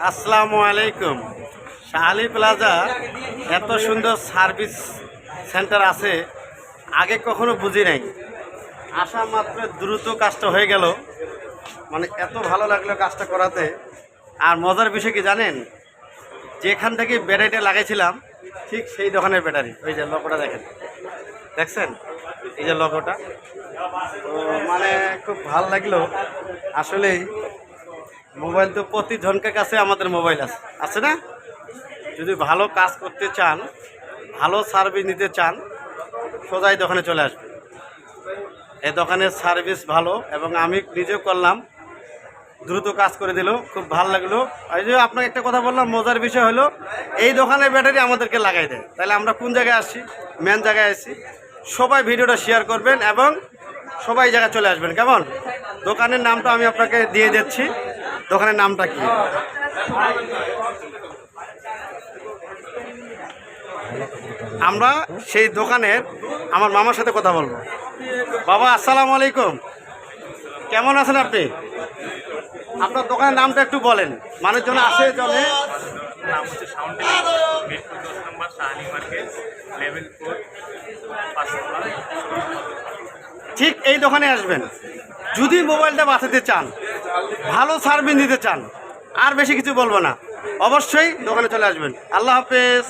আসসালামু আলাইকুম। শাহালি প্লাজা এত সুন্দর সার্ভিস সেন্টার আছে আগে কখনো বুঝি নাই। আসা মাত্র দ্রুত কাজটা হয়ে গেল, মানে এত ভালো লাগলো কাজটা করাতে। আর মজার বিষয় কি জানেন, যেখান থেকে ব্যাটারিটা লাগাইছিলাম ঠিক সেই দোকানের ব্যাটারি। ওই যে লোগোটা দেখেন, দেখছেন এই যে লোগোটা, তো মানে খুব ভালো লাগলো আসলেই। মোবাইল তো প্রতিজনকের কাছে আমাদের মোবাইল আছে, আছে না? যদি ভালো কাজ করতে চান, ভালো সার্ভিস নিতে চান, সোজাই দোকানে চলে আসবে। এই দোকানের সার্ভিস ভালো এবং আমি নিজেও করলাম, দ্রুত কাজ করে দিল, খুব ভালো লাগলো। এই যে আপনাকে একটা কথা বললাম, মজার বিষয় হলো এই দোকানের ব্যাটারি আমাদেরকে লাগাই দেয়। তাহলে আমরা কোন জায়গায় আসছি? মেন জায়গায় আসছি। সবাই ভিডিওটা শেয়ার করবেন এবং সবাই জায়গায় চলে আসবেন, কেমন? দোকানের নামটা আমি আপনাকে দিয়ে দিচ্ছি। দোকানের নামটা কি? আমরা সেই দোকানের আমার মামার সাথে কথা বলবো। বাবা আসসালামু আলাইকুম, কেমন আছেন আপনি? আপনার দোকানের নামটা একটু বলেন, মানুষজন আসে জনে। নাম হচ্ছে সাউন্ড মিরপুর 10 নম্বর শাহালি মার্কেট, লেভেল 4, 5 নম্বর। ঠিক এই দোকানে আসবেন যদি মোবাইলটা বাঁচাতে চান, ভালো সার্ভিস দিতে চান। আর বেশি কিছু বলবো না, অবশ্যই দোকানে চলে আসবেন। আল্লাহ হাফেজ।